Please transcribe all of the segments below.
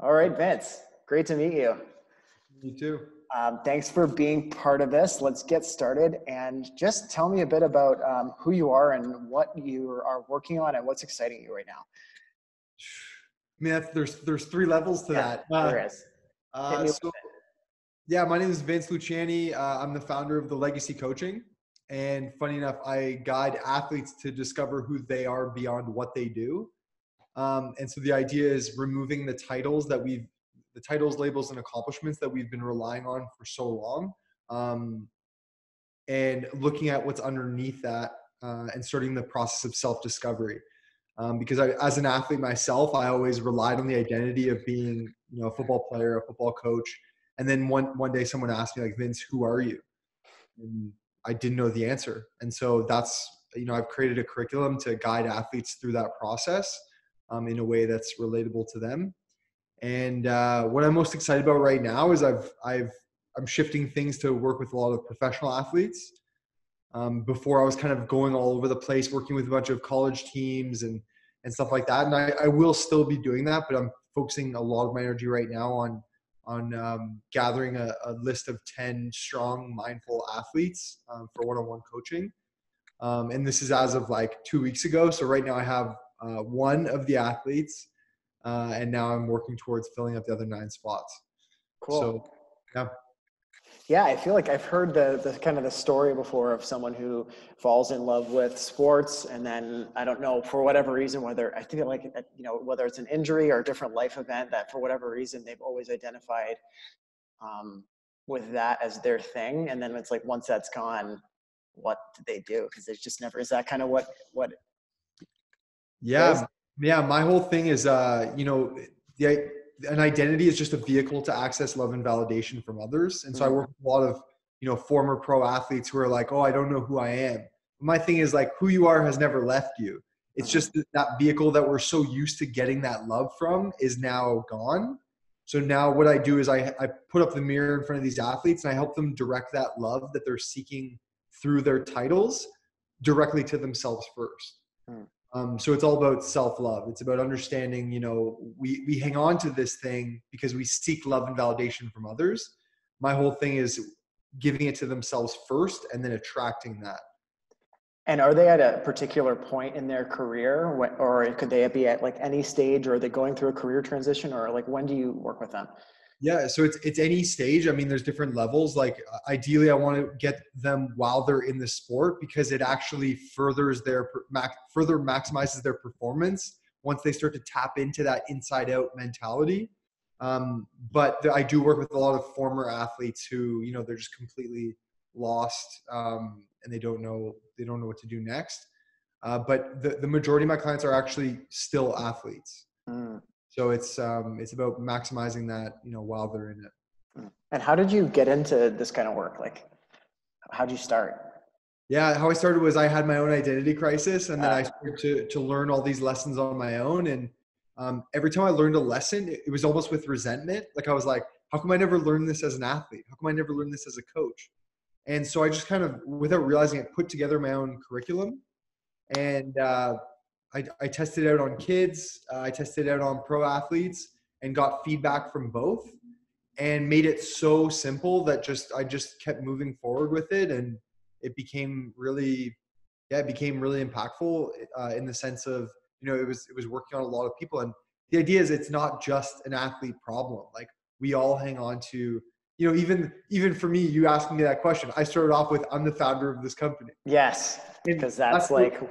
All right, Vince, great to meet you. You too. Thanks for being part of this. Let's get started and just tell me a bit about who you are and what you are working on and what's exciting you right now. I mean, there's three levels to Yeah, that. there is. Hit me with So yeah, my name is Vince Luciani. I'm the founder of the Legacy Coaching, and funny enough, I guide athletes to discover who they are beyond what they do. And so the idea is removing the titles, labels, and accomplishments that we've been relying on for so long, um, and looking at what's underneath that, and starting the process of self-discovery. Because as an athlete myself, I always relied on the identity of being, a football player, a football coach. And then one day someone asked me like, Vince, who are you? And I didn't know the answer. And so I've created a curriculum to guide athletes through that process, in a way that's relatable to them. And what I'm most excited about right now is I'm shifting things to work with a lot of professional athletes. Before I was kind of going all over the place, working with a bunch of college teams and stuff like that. And I will still be doing that, but I'm focusing a lot of my energy right now on gathering a list of 10 strong, mindful athletes, for one-on-one coaching. And this is as of like 2 weeks ago. So right now I have one of the athletes, and now I'm working towards filling up the other 9 spots. So, Cool. yeah. Yeah, I feel like I've heard the kind of the story before of someone who falls in love with sports and then I don't know for whatever reason whether I think like whether it's an injury or a different life event that for whatever reason they've always identified um, with that as their thing, and then it's like once that's gone, what do they do? Because there's just never is that kind of what it is. Yeah. Yeah. My whole thing is, the, an identity is just a vehicle to access love and validation from others. And so I Mm, work with a lot of, former pro athletes who are like, oh, I don't know who I am. My thing is like, who you are has never left you. It's mhm. just that vehicle that we're so used to getting that love from is now gone. So now what I do is I put up the mirror in front of these athletes and I help them direct that love that they're seeking through their titles directly to themselves first. Mm. So it's all about self-love. It's about understanding, we hang on to this thing because we seek love and validation from others. My whole thing is giving it to themselves first and then attracting that. And are they at a particular point in their career, or could they be at like any stage, or are they going through a career transition, or like when do you work with them? Yeah, so it's any stage. I mean, there's different levels. Like ideally, I want to get them while they're in the sport because it actually further maximizes their performance once they start to tap into that inside out mentality. But I do work with a lot of former athletes who they're just completely lost, and they don't know what to do next. But the majority of my clients are actually still athletes. Mm, So it's about maximizing that, while they're in it. mm. And how did you get into this kind of work? Like, how did you start? Yeah, how I started was I had my own identity crisis, and then I Uh, started to learn all these lessons on my own. And every time I learned a lesson, it was almost with resentment. Like I was like, how come I never learned this as an athlete? How come I never learned this as a coach? And so I just kind of, without realizing it, put together my own curriculum. And I tested it out on kids. I tested it out on pro athletes and got feedback from both, and made it so simple that I just kept moving forward with it, and it became really, yeah, it became really impactful, in the sense of, it was working on a lot of people. And the idea is it's not just an athlete problem. Like we all hang on to, even for me, you asking me that question, I started off with, I'm the founder of this company. yes, And because that's that's what, like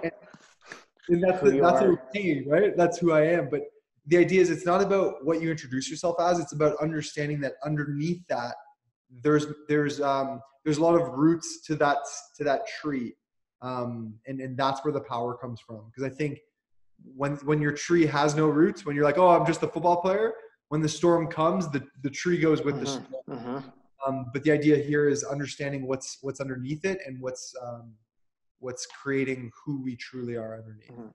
and who you that's are. okay, right? That's who I am. But the idea is it's not about what you introduce yourself as. It's about understanding that underneath that, there's a lot of roots to that tree, and that's where the power comes from. Because I think when your tree has no roots, when you're like, oh, I'm just a football player, when the storm comes, the tree goes with the Hmm. storm. Hmm. But the idea here is understanding what's underneath it and what's creating who we truly are underneath. Hmm.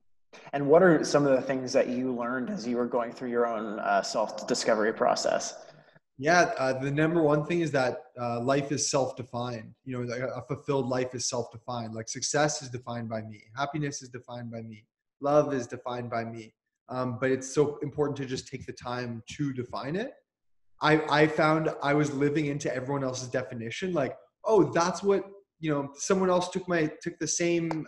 And what are some of the things that you learned as you were going through your own self-discovery process? Yeah, the number one thing is that life is self-defined. Like a fulfilled life is self-defined. Like success is defined by me. Happiness is defined by me. Love is defined by me. but it's so important to just take the time to define it. I found I was living into everyone else's definition. Like, oh, that's what, someone else took the same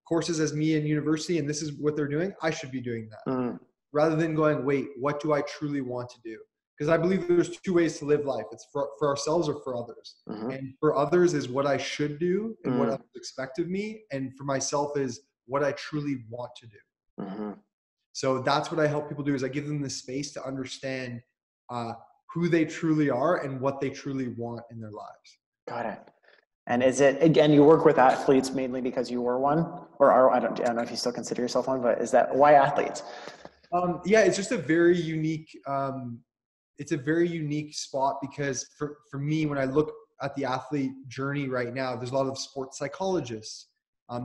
courses as me in university, and this is what they're doing. I should be doing that. Mm. Rather than going, wait, what do I truly want to do? Because I believe there's two ways to live life. It's for ourselves or for others. Mm-hmm. And for others is what I should do and what others expect of me. And for myself is what I truly want to do. Mm-hmm. So that's what I help people do, is I give them the space to understand who they truly are and what they truly want in their lives. Got it. And is it, again, you work with athletes mainly because you were one, or I don't know if you still consider yourself one, but is that why athletes? Yeah, it's just a very unique, spot, because for me, when I look at the athlete journey right now, there's a lot of sports psychologists.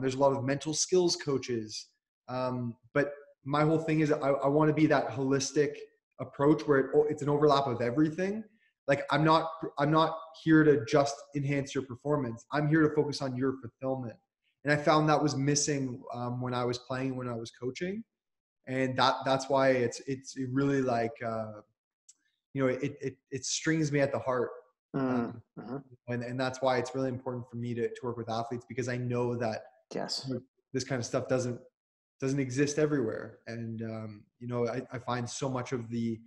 There's a lot of mental skills coaches. But my whole thing is I want to be that holistic approach where it's an overlap of everything. Like I'm not here to just enhance your performance. I'm here to focus on your fulfillment. And I found that was missing when I was playing, when I was coaching. And that's why it really like, it strings me at the heart. Mm-hmm. And that's why it's really important for me to work with athletes, because I know that Yes, this kind of stuff doesn't exist everywhere. And, I find so much of the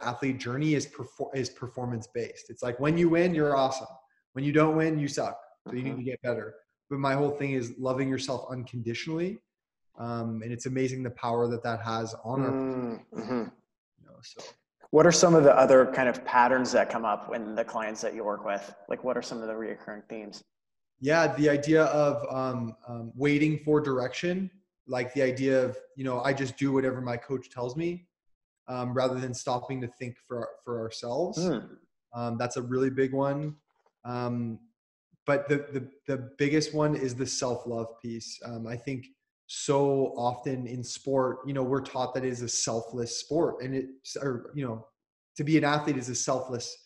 athlete journey is performance based. It's like, when you win, you're awesome. When you don't win, you suck. So you need to get better. But my whole thing is loving yourself unconditionally. And it's amazing the power that has on our, so. What are some of the other kind of patterns that come up in the clients that you work with? Like, what are some of the reoccurring themes? Yeah, the idea of waiting for direction, like the idea of, I just do whatever my coach tells me, rather than stopping to think for ourselves. That's a really big one. But the biggest one is the self-love piece. I think so often in sport, we're taught that it is a selfless sport, and to be an athlete is a selfless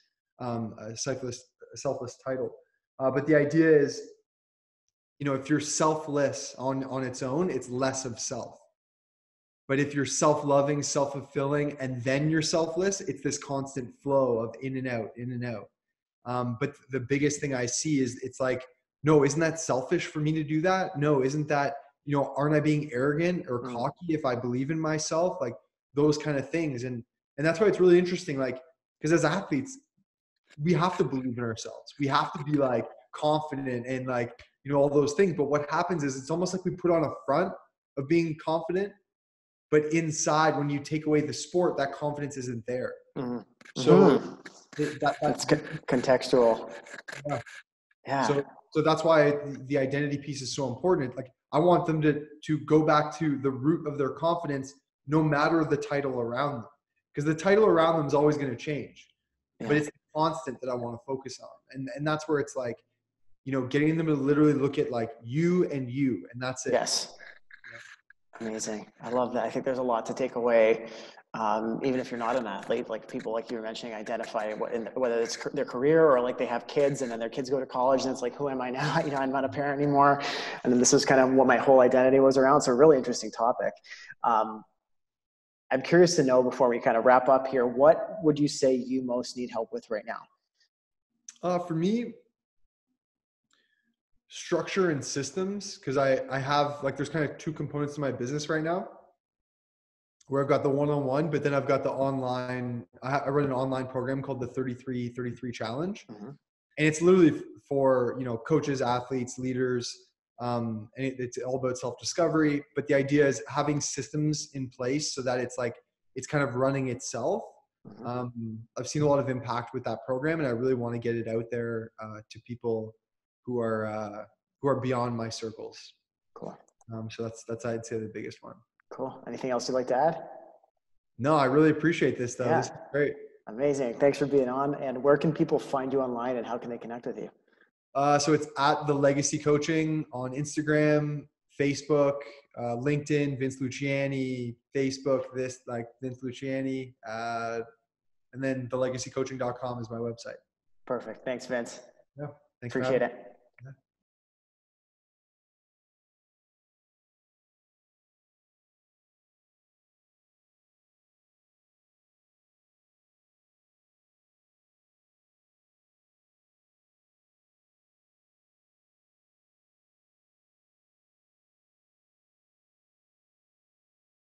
title. But the idea is, if you're selfless on its own, it's less of self. But if you're self-loving, self-fulfilling, and then you're selfless, it's this constant flow of in and out, in and out. But the biggest thing I see is, it's like, no, isn't that selfish for me to do that? No, isn't that, aren't I being arrogant or cocky if I believe in myself? Like those kind of things. And that's why it's really interesting, like, because as athletes, we have to believe in ourselves. We have to be like confident and like, all those things. But what happens is, it's almost like we put on a front of being confident, but inside, when you take away the sport, that confidence isn't there. Mm-hmm. So that's contextual. Yeah. So that's why the identity piece is so important. Like, I want them to go back to the root of their confidence, no matter the title around them, because the title around them is always going to change. Yeah. But it's constant that I want to focus on. And that's where it's like, getting them to literally look at like you, and that's it. Yes. Amazing. I love that. I think there's a lot to take away. Even if you're not an athlete, like people like you were mentioning, identify whether it's their career or like they have kids and then their kids go to college and it's like, who am I now? I'm not a parent anymore. And then this is kind of what my whole identity was around. So a really interesting topic. I'm curious to know, before we kind of wrap up here, what would you say you most need help with right now? For me, structure and systems, because I have, like, there's kind of two components to my business right now, where I've got the one-on-one, but then I've got the online. I run an online program called the 33 Challenge. Mm-hmm. And it's literally for, coaches, athletes, leaders. And it's all about self-discovery. But the idea is having systems in place so that it's like, it's kind of running itself. Mm-hmm. I've seen a lot of impact with that program, and I really want to get it out there to people who are beyond my circles. Cool. So that's I'd say the biggest one. Cool. Anything else you'd like to add? No, I really appreciate this, though. Yeah. This is great. Amazing. Thanks for being on. And where can people find you online, and how can they connect with you? So it's at The Legacy Coaching on Instagram, Facebook, LinkedIn, Vince Luciani, Facebook, Vince Luciani, and then thelegacycoaching.com is my website. Perfect. Thanks, Vince. Yeah. Thanks. Appreciate it.